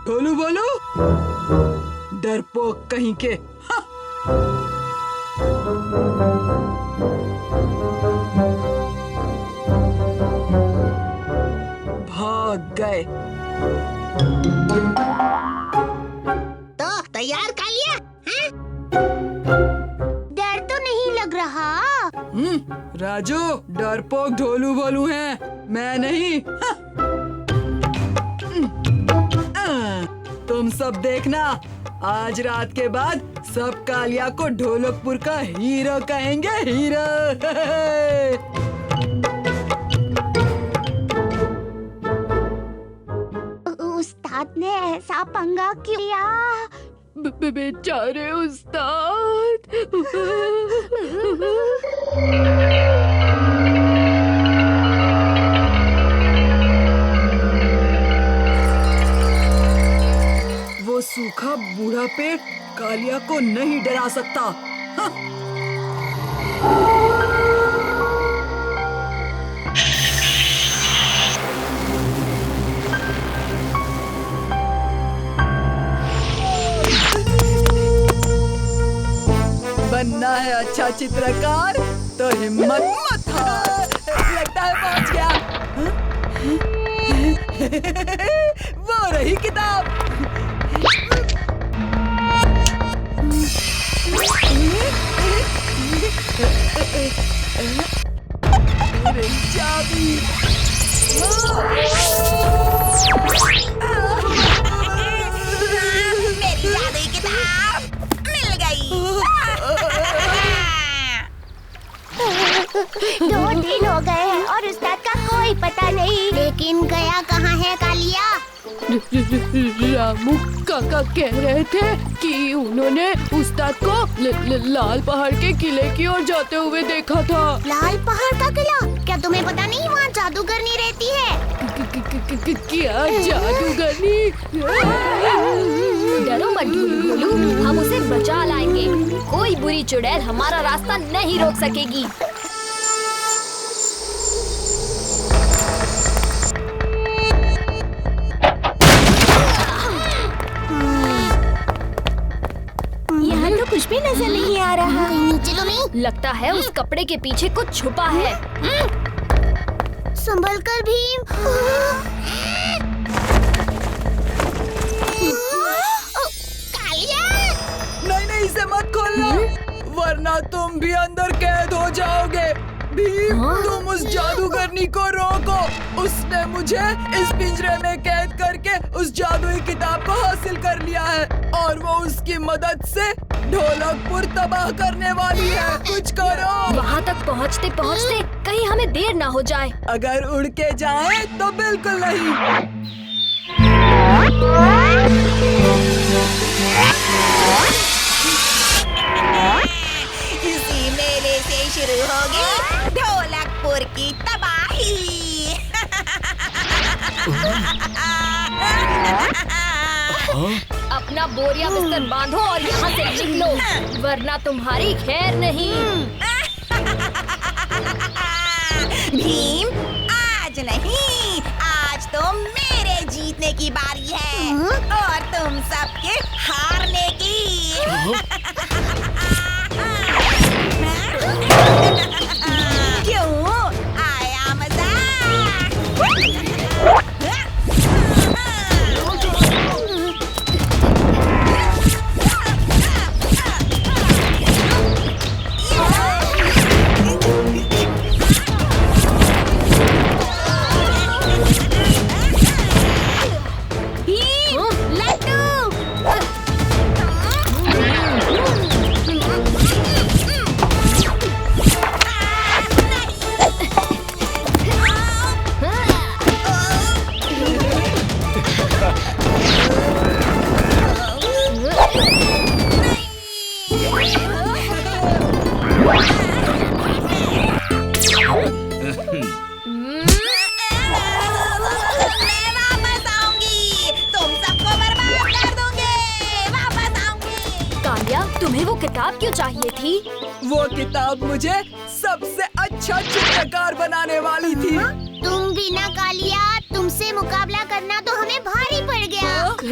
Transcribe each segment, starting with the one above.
ढोलू बोलू, डरपोक कहीं के। भाग गए। तो तैयार कालिया? डर तो नहीं लग रहा। राजू, डरपोक ढोलू बोलू हैं, मैं नहीं। तुम सब देखना, आज रात के बाद सब कालिया को ढोलकपुर का हीरो कहेंगे, हीरो। उस्ताद ने ऐसा पंगा क्यों लिया? बेचारे उस्ताद। वो सूखा बूढ़ा पेड़ कालिया को नहीं डरा सकता। बनना है अच्छा चित्रकार तो हिम्मत मत हार। लगता है पहुंच गया। वो रही किताब। मेरी चाबी। मेरी जादुई किताब मिल गई। 2 दिन हो गए हैं और उस्ताद का कोई पता नहीं। लेकिन गया कहाँ है कालिया? रामू काका कह रहे थे कि उन्होंने उस्ताद को लाल पहाड़ के किले की ओर जाते हुए देखा था। लाल पहाड़ का किला? क्या तुम्हें पता नहीं वहाँ जादूगरनी रहती है? क्या जादूगरनी? डरो मत ढोलू, हम उसे बचा लाएंगे। कोई बुरी चुड़ैल हमारा रास्ता नहीं रोक सकेगी। यहाँ तो कुछ भी नजर नहीं आ रहा। कहीं नीचे तो नहीं? लगता है उस कपड़े के पीछे कुछ छुपा है। संभल कर भीम। कालिया! नहीं, इसे मत खोलना, वरना तुम भी अंदर कैद हो जाओगे। भीम, तुम उस जादूगरनी को रोको। उसने मुझे इस पिंजरे में कैद करके उस जादुई किताब को हासिल कर लिया है और वो उसकी मदद से ढोलकपुर तबाह करने वाली है। कुछ करो। वहाँ तक पहुँचते पहुँचते कहीं हमें देर ना हो जाए। अगर उड़ के जाए तो बिल्कुल नहीं। इसी मेले से शुरू होगी ढोलकपुर की तबाही। अपना बोरिया बिस्तर बांधो और यहाँ से निकलो, वरना तुम्हारी खैर नहीं। भीम, आज नहीं, आज तो मेरे जीतने की बारी है और तुम सबके हारने की। क्यों आया मजाक? तुम्हें वो किताब क्यों चाहिए थी? वो किताब मुझे सबसे अच्छा चित्रकार बनाने वाली थी। तुम भी ना कालिया, तुमसे मुकाबला करना तो हमें भारी पड़ गया। और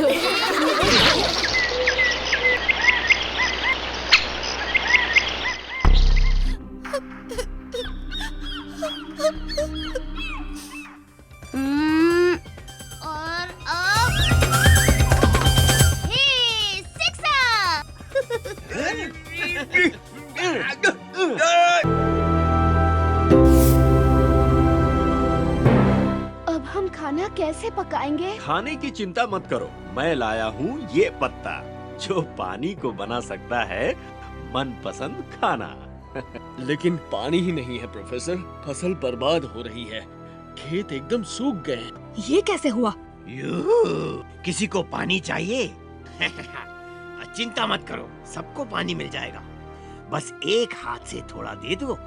अब हे सिक्सर। अब हम खाना कैसे पकाएंगे? खाने की चिंता मत करो, मैं लाया हूँ ये पत्ता जो पानी को बना सकता है मनपसंद खाना। लेकिन पानी ही नहीं है प्रोफेसर, फसल बर्बाद हो रही है, खेत एकदम सूख गए। ये कैसे हुआ? किसी को पानी चाहिए? चिंता मत करो, सबको पानी मिल जाएगा। बस एक हाथ से थोड़ा दे दो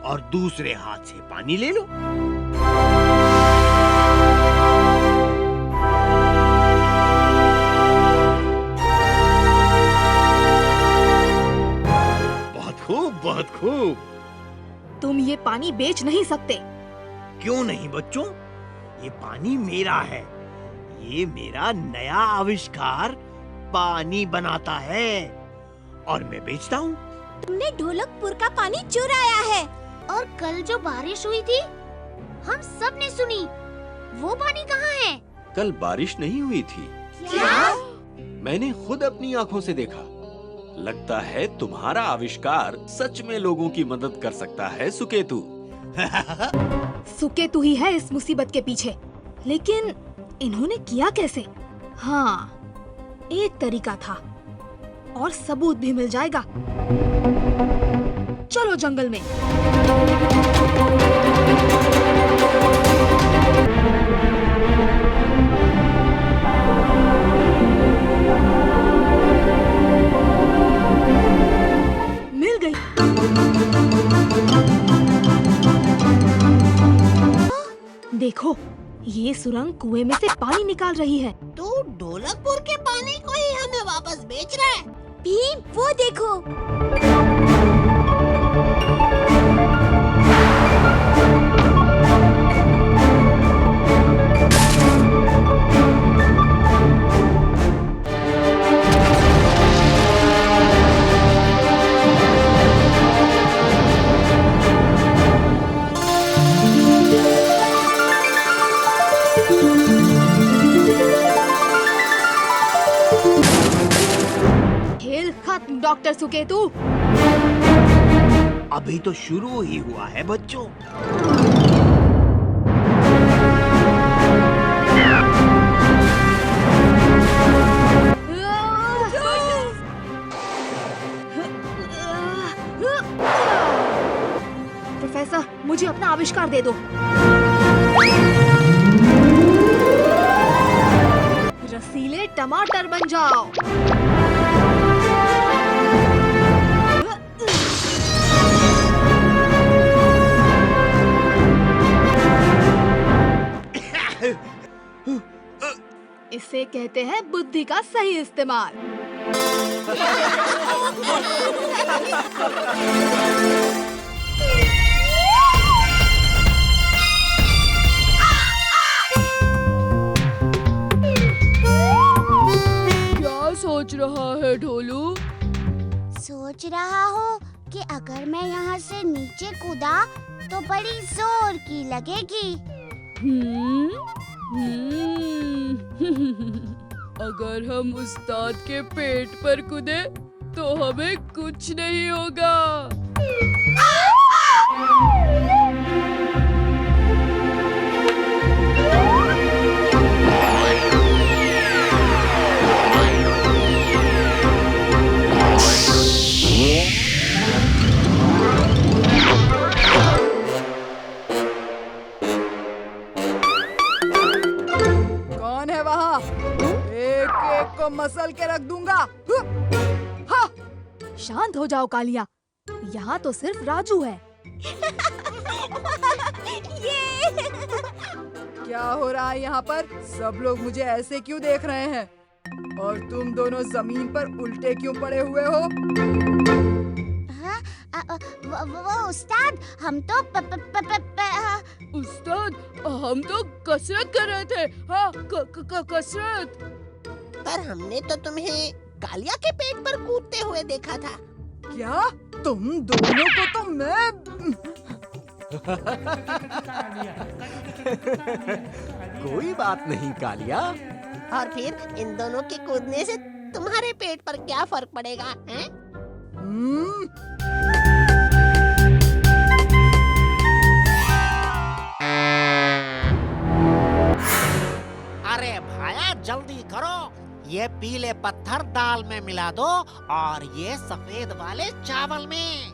और दूसरे हाथ से पानी ले लो। बहुत खूब, बहुत खूब। तुम ये पानी बेच नहीं सकते। क्यों नहीं बच्चों, ये पानी मेरा है। ये मेरा नया आविष्कार पानी बनाता है और मैं बेचता हूँ। तुमने ढोलकपुर का पानी चुराया है। और कल जो बारिश हुई थी, हम सब ने सुनी। वो पानी कहाँ है? कल बारिश नहीं हुई थी, क्या? मैंने खुद अपनी आंखों से देखा। लगता है तुम्हारा आविष्कार सच में लोगों की मदद कर सकता है सुकेतु। सुकेतु ही है इस मुसीबत के पीछे, लेकिन इन्होंने किया कैसे? हाँ, एक तरीका था और सबूत भी मिल जाएगा। चलो जंगल में। मिल गई। देखो, ये सुरंग कुएं में से पानी निकाल रही है। तू ढोलकपुर के पानी को ही हमें वापस बेच रहा है। भीम, वो देखो। खेल खत्म डॉक्टर सुकेतु। अभी तो शुरू ही हुआ है बच्चों। प्रोफेसर, मुझे अपना आविष्कार दे दो। रसीले टमाटर बन जाओ। इसे कहते हैं बुद्धि का सही इस्तेमाल। क्या सोच रहा है ढोलू? सोच रहा हूँ कि अगर मैं यहाँ से नीचे कूदा तो बड़ी जोर की लगेगी। अगर हम उस्ताद के पेट पर कूदे तो हमें कुछ नहीं होगा। कौन है वहाँ? एक एक को मसल के रख दूंगा। हाँ, शांत हो जाओ कालिया। यहाँ तो सिर्फ राजू है। क्या हो रहा है यहाँ पर? सब लोग मुझे ऐसे क्यों देख रहे हैं? और तुम दोनों जमीन पर उल्टे क्यों पड़े हुए हो? वो उस्ताद, हम तो उस्ताद, हम तो कसरत कर रहे थे। हाँ, कसरत। पर हमने तो तुम्हें कालिया के पेट पर कूदते हुए देखा था। क्या तुम दोनों को तो मैं कोई बात नहीं कालिया। और फिर इन दोनों के कूदने से तुम्हारे पेट पर क्या फर्क पड़ेगा, हैं? अरे भाया जल्दी करो, ये पीले पत्थर दाल में मिला दो और ये सफेद वाले चावल में।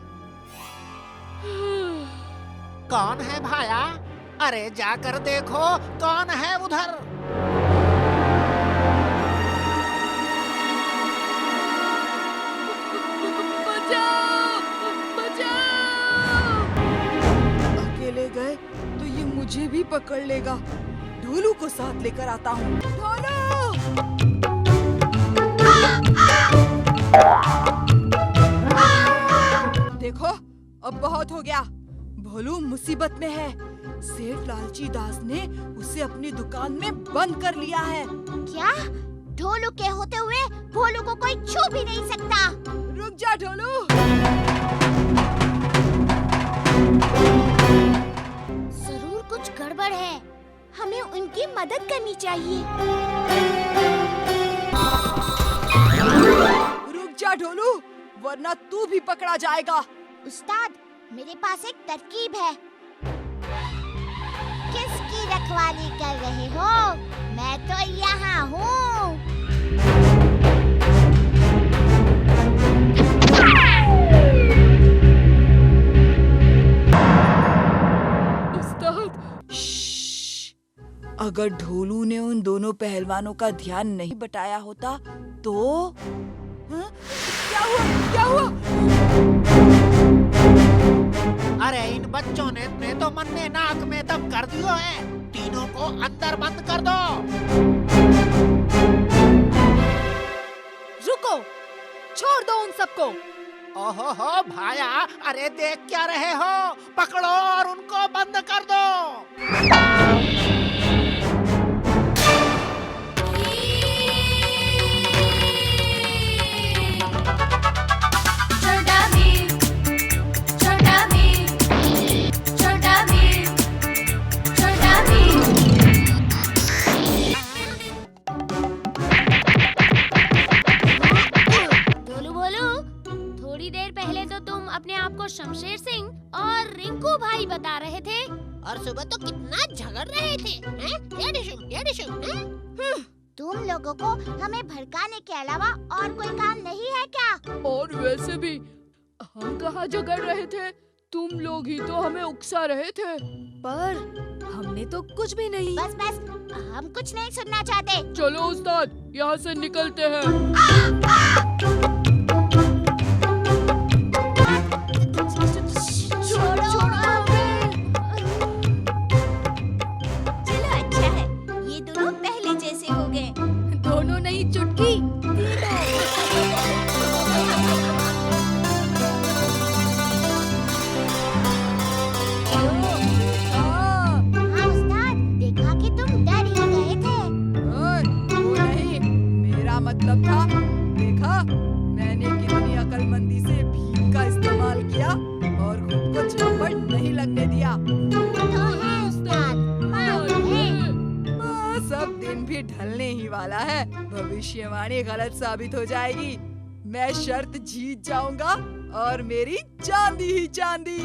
कौन है भाया? अरे जाकर देखो कौन है उधर। बचाओ, बचाओ। अकेले गए तो ये मुझे भी पकड़ लेगा। ढोलू को साथ लेकर आता हूँ। ढोलू! देखो अब बहुत हो गया। भोलू मुसीबत में है। सेठ लालची दास ने उसे अपनी दुकान में बंद कर लिया है। क्या? ढोलू के होते हुए भोलू को कोई छू भी नहीं सकता। रुक जा ढोलू। जरूर कुछ गड़बड़ है। हमें उनकी मदद करनी चाहिए। रुक जा ढोलू, वरना तू भी पकड़ा जाएगा। उस्ताद, मेरे पास एक तरकीब है। किसकी रखवाली कर रहे हो? मैं तो यहाँ हूँ। उस्ताद, अगर ढोलू ने उन दोनों पहलवानों का ध्यान नहीं बटाया होता तो क्या हुआ? क्या हुआ? अरे इन बच्चों ने तो मन में नाक में दम कर दियो है। तीनों को अंदर बंद कर दो। रुको, छोड़ दो उन सबको। ओहो हो भाया, अरे देख क्या रहे हो? पकड़ो और उनको बंद कर दो। शमशेर सिंह और रिंकू भाई बता रहे थे। और सुबह तो कितना झगड़ रहे थे, हैं? ये डिशुम, हैं? तुम लोगों को हमें भड़काने के अलावा और कोई काम नहीं है क्या? और वैसे भी हम कहाँ झगड़ रहे थे? तुम लोग ही तो हमें उकसा रहे थे। पर हमने तो कुछ भी नहीं। बस बस, हम कुछ नहीं सुनना चाहते। चलो उस्ताद, यहाँ से निकलते हैं। दोनों नहीं, चुटकी। हाँ उस्ताद, देखा कि तुम डर ही गए थे। वो नहीं, मेरा मतलब था। देखा मैंने कितनी अकलमंदी से भीम का इस्तेमाल किया और खुद को चौपट नहीं लगने दिया। तो है उस्ताद, सब दिन भी ढलने ही वाला है। भविष्यवाणी गलत साबित हो जाएगी। मैं शर्त जीत जाऊंगा और मेरी चांदी ही चांदी।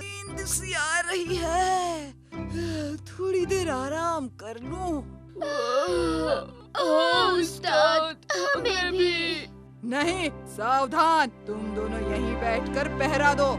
नींद सी आ रही है, थोड़ी देर आराम कर लूं। उस्ताद, हमें भी। नहीं, सावधान, तुम दोनों यहीं बैठकर पहरा दो।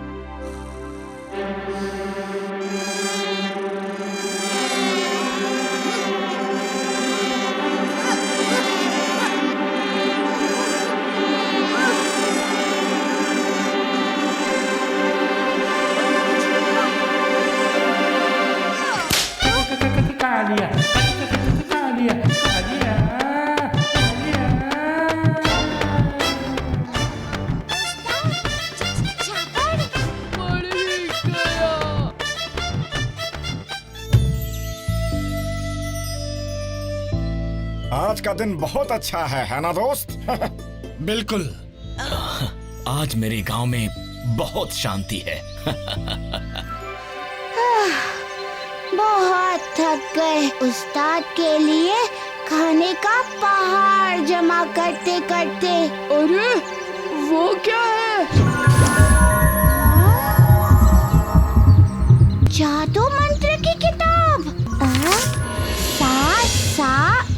आज का दिन बहुत अच्छा है ना दोस्त? बिल्कुल। आज मेरे गांव में बहुत शांति है। बहुत थक गए। उस्ताद के लिए खाने का पहाड़ जमा करते करते। अरे वो क्या है? जादू मंत्र की किताब। सा सा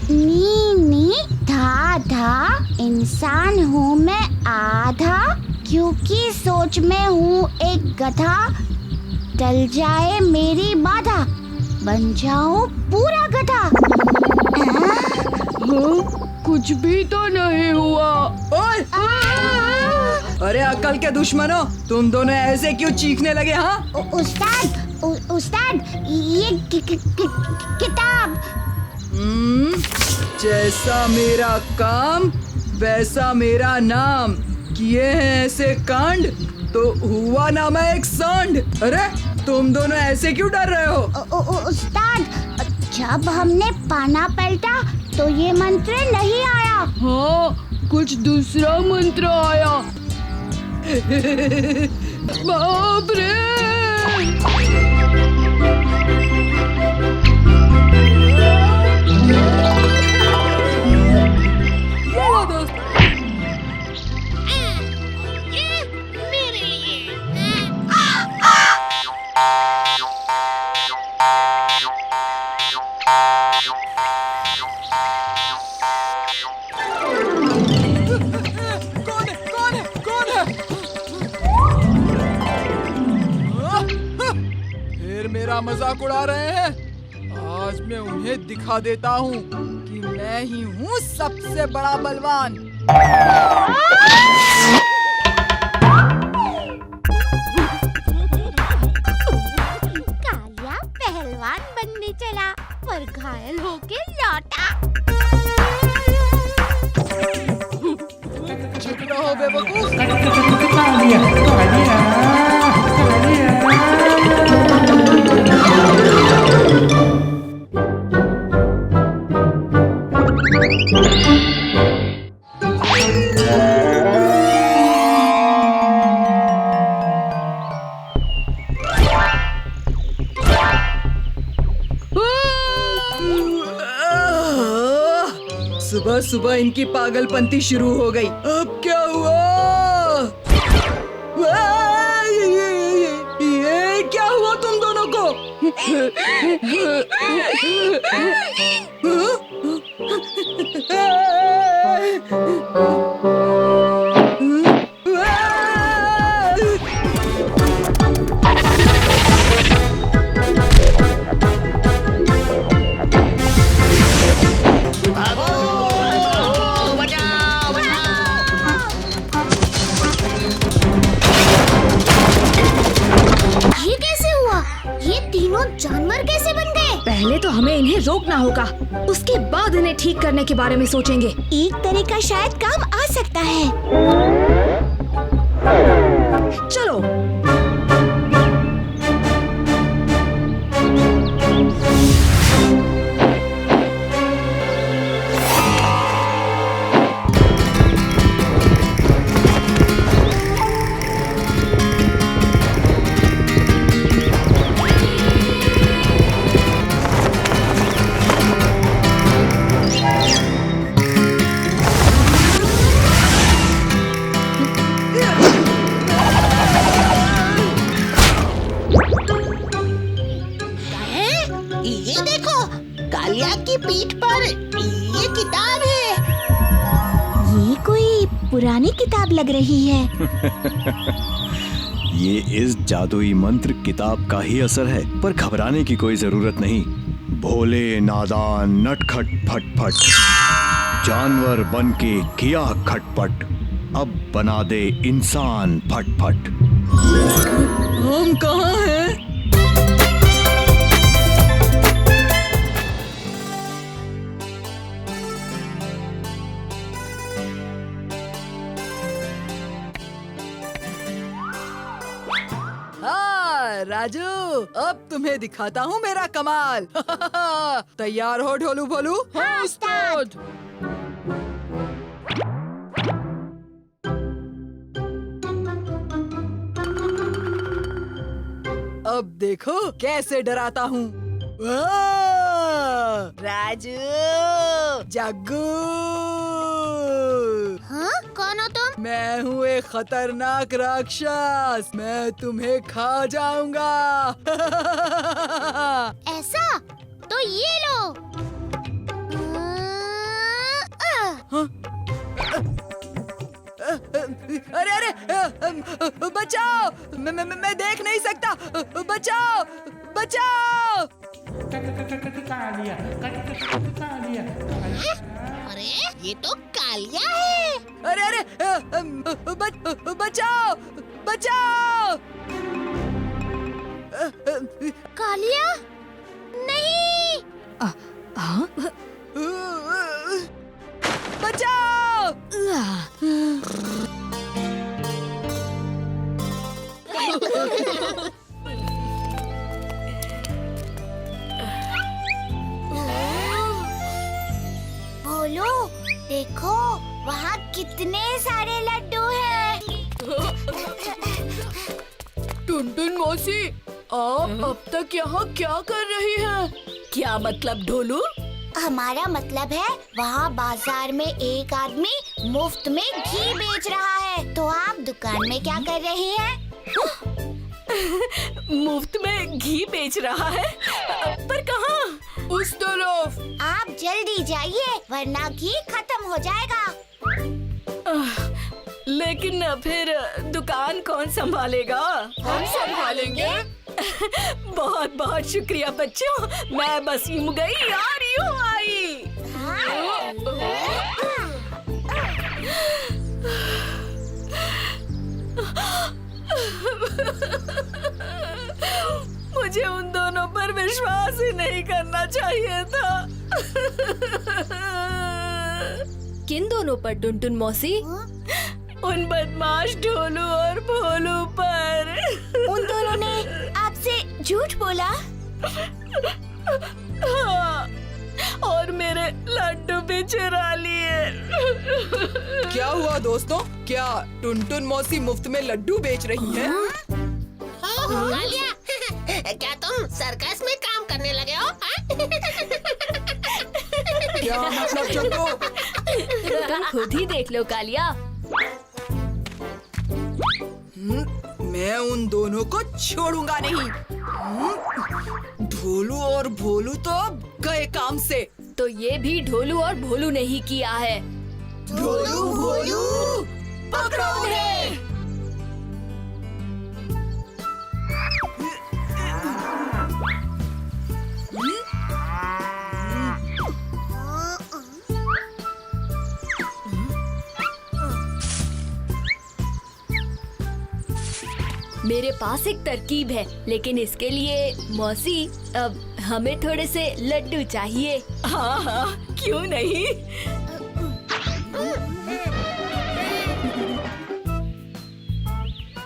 नी नी धा धा, इंसान हूँ मैं आधा, क्योंकि सोच में हूँ एक गधा, टल जाए मेरी बाधा, बन जाऊँ पूरा गधा। कुछ भी तो नहीं हुआ। ओए! अरे अकल के दुश्मनों, तुम दोनों ऐसे क्यों चीखने लगे? हाँ उस्ताद ये किताब। जैसा मेरा काम वैसा मेरा नाम, किए हैं ऐसे कांड तो हुआ ना मैं एक सांड। अरे तुम दोनों ऐसे क्यों डर रहे हो? उस्ताद, जब हमने पाना पलटा तो ये मंत्र नहीं आया। हाँ, कुछ दूसरा मंत्र आया। बाप रे! मेरा मजाक उड़ा रहे हैं। आज मैं उन्हें दिखा देता हूँ कि मैं ही हूँ सबसे बड़ा बलवान। कालिया पहलवान बनने चला पर घायल होके लौटा। चुप रहो बेवकूफ। सुबह सुबह इनकी पागलपंती शुरू हो गई। अब क्या हुआ? ये क्या हुआ तुम दोनों को? जानवर कैसे बन गए? पहले तो हमें इन्हें रोकना होगा, उसके बाद इन्हें ठीक करने के बारे में सोचेंगे। एक तरीका शायद काम आ सकता है। चलो। ये देखो, कालिया की पीठ पर ये किताब है। ये कोई पुरानी किताब लग रही है। ये इस जादुई मंत्र किताब का ही असर है, पर घबराने की कोई जरूरत नहीं। भोले नादान नटखट फटफट, जानवर बन के किया खटपट, अब बना दे इंसान फटफट। हम कहाँ हैं? राजू, अब तुम्हें दिखाता हूँ मेरा कमाल। तैयार हो ढोलू भोलू? हाँ उस्ताद। अब देखो कैसे डराता हूँ। राजू, जग्गू, हाँ कौन हो तुम? मैं हूँ एक खतरनाक राक्षस। मैं तुम्हें खा जाऊंगा। ऐसा? तो ये लो। अरे अरे, बचाओ! मैं देख नहीं सकता। बचाओ! बचाओ! अरे ये तो कालिया है। अरे अरे, बचाओ! बचाओ! कालिया? नहीं। बचाओ! बोलो, देखो वहाँ कितने सारे लड्डू हैं। टुनटुन मौसी, आप अब तक यहाँ क्या कर रही हैं? क्या मतलब ढोलू? हमारा मतलब है वहाँ बाजार में एक आदमी मुफ्त में घी बेच रहा है, तो आप दुकान में क्या कर रही हैं? मुफ्त में घी बेच रहा है? पर कहाँ? उस तरफ। आप जल्दी जाइए वरना घी खत्म हो जाएगा। लेकिन फिर दुकान कौन संभालेगा? हम संभालेंगे। बहुत बहुत शुक्रिया बच्चों, मैं बस यूं गई और यूं आई। मुझे उन दोनों पर विश्वास ही नहीं करना चाहिए था। किन दोनों पर टुनटुन मौसी? उन बदमाश ढोलू और भोलू पर। उन दोनों ने आपसे झूठ बोला? हाँ, और मेरे लड्डू भी चुरा लिए। क्या हुआ दोस्तों? क्या टुनटुन मौसी मुफ्त में लड्डू बेच रही हैं? कालिया, क्या तुम सर्कस में काम करने लगे हो? क्या मतलब जग्गू? तुम खुद ही देख लो कालिया। मैं उन दोनों को छोड़ूंगा नहीं। ढोलू और भोलू तो अब गए काम से। तो ये भी ढोलू और भोलू ने ही किया है। ढोलू भोलू पकड़ो उन्हें। मेरे पास एक तरकीब है, लेकिन इसके लिए मौसी अब हमें थोड़े से लड्डू चाहिए। हाँ हाँ, क्यों नहीं।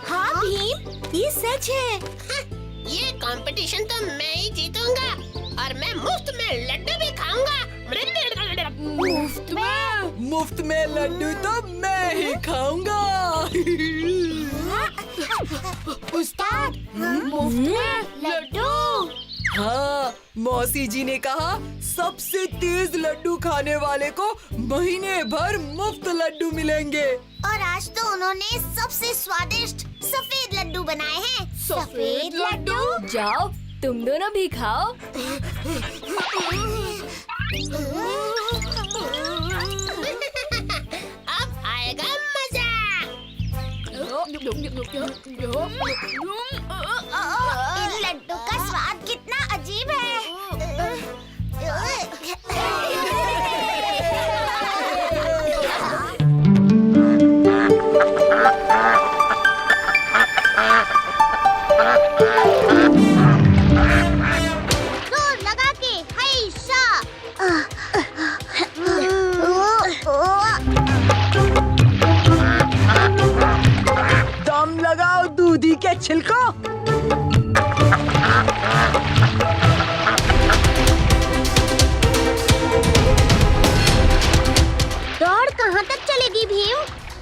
हाँ भीम, ये सच है। ये कंपटीशन तो मैं ही जीतूंगा और मैं मुफ्त में लड्डू भी खाऊंगा। मुफ्त में? मुफ्त में लड्डू तो मैं ही खाऊंगा। उस्ताद, मुफ्त में लड्डू? हाँ, मौसी जी ने कहा सबसे तेज लड्डू खाने वाले को महीने भर मुफ्त लड्डू मिलेंगे। और आज तो उन्होंने सबसे स्वादिष्ट सफेद लड्डू बनाए हैं। सफेद लड्डू? जाओ, तुम दोनों भी खाओ। अब आएगा मजा। इन लड्डू का स्वाद कितना अजीब है। जोर लगा के हैशा। दम लगाओ दूधी के छिलको।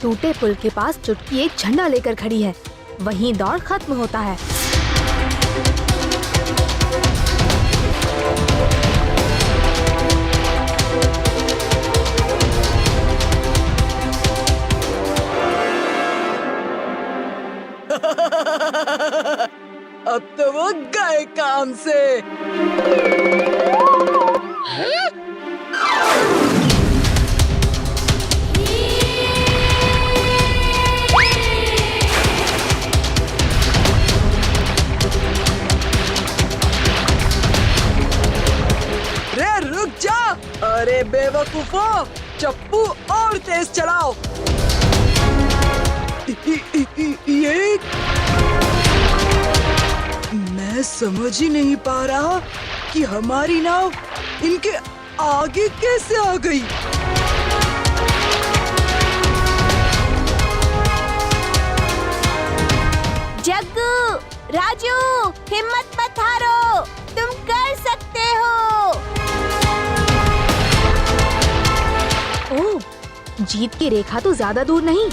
टूटे पुल के पास चुटकी एक झंडा लेकर खड़ी है। वहीं दौड़ खत्म होता है। अब तो वो गए काम से। रे रुक जा! अरे बेवकूफो, चप्पू और तेज चलाओ। ये मैं समझ ही नहीं पा रहा कि हमारी नाव इनके आगे कैसे आ गई। जग्गू, राजू, हिम्मत मत हारो, तुम कर सकते हो। ओह, जीत की रेखा तो ज्यादा दूर नहीं।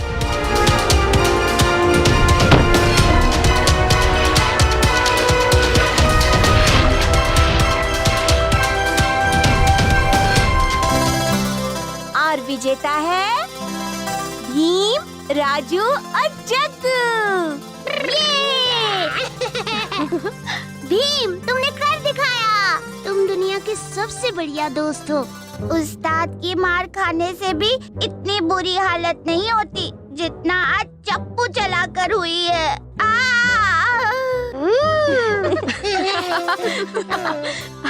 और विजेता है भीम, राजू और जग्गू। भीम, तुमने कर दिखाया। तुम दुनिया के सबसे बढ़िया दोस्त हो। उस्ताद की मार खाने से भी इतनी बुरी हालत नहीं होती जितना आज चप्पू चलाकर हुई है।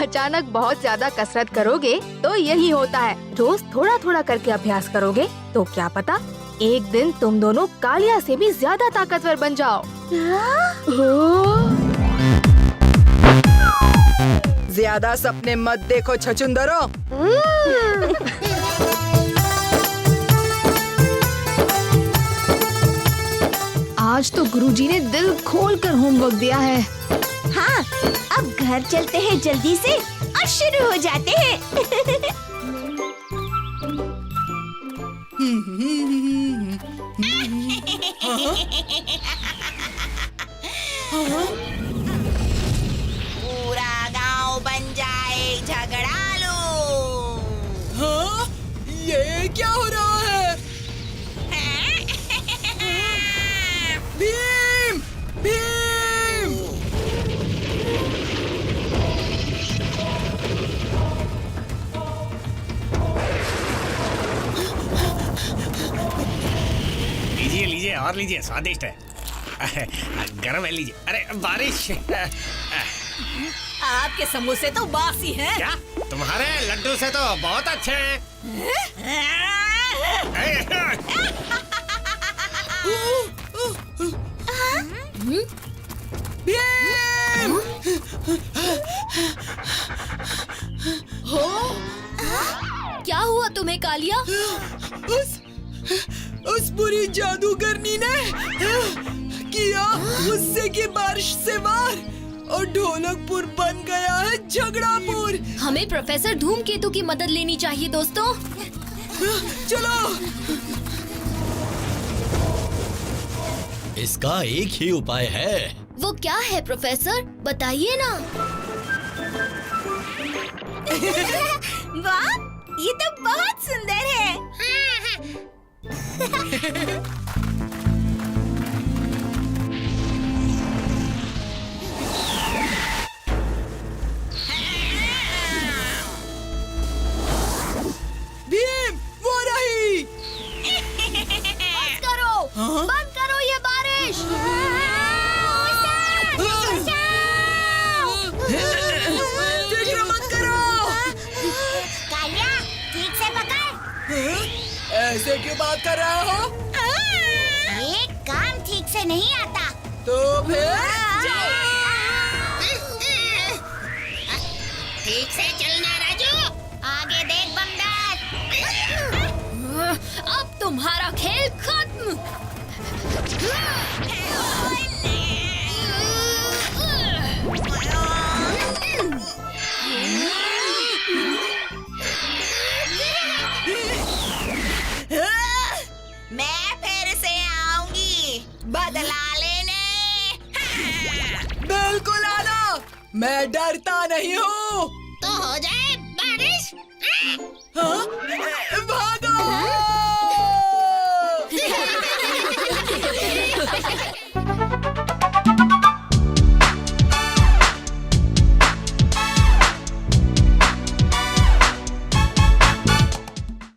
अचानक बहुत ज्यादा कसरत करोगे तो यही होता है। रोज थोड़ा थोड़ा करके अभ्यास करोगे तो क्या पता एक दिन तुम दोनों कालिया से भी ज्यादा ताकतवर बन जाओ। ज्यादा सपने मत देखो छछुंदरो। आज तो गुरुजी ने दिल खोलकर होमवर्क दिया है। हाँ, अब घर चलते हैं जल्दी से और शुरू हो जाते हैं। पूरा गांव बन जाए झगड़ालू। हाँ? ये क्या हो रहा है? भीम! भीम! लीजिए लीजिए और लीजिए, स्वादिष्ट है। गरम है, लीजिए। अरे बारिश। आपके समोसे तो बासी हैं। क्या? तुम्हारे लड्डू से तो बहुत अच्छे हैं। भीम! क्या हुआ तुम्हें कालिया? उस बुरी जादूगरनी ने किया गुस्से की बारिश से वार और ढोलकपुर बन गया है झगड़ापुर। हमें प्रोफेसर धूमकेतु की मदद लेनी चाहिए दोस्तों। चलो। इसका एक ही उपाय है। वो क्या है प्रोफेसर, बताइए ना। वाह, ये तो बहुत सुंदर है। भीम, वो रही। बंद करो ये बारिश। फिक्र मत करो। कालिया, ठीक से पकड़। ऐसे क्यों बात कर रहा हो? ये काम ठीक से नहीं आता। तो फिर ठीक से चलना राजू। आगे देख बमदार। अब तुम्हारा खेल खत्म। मैं फिर बिल्कुल आना, मैं डरता नहीं हूँ। तो हो जाए बारिश। हाँ?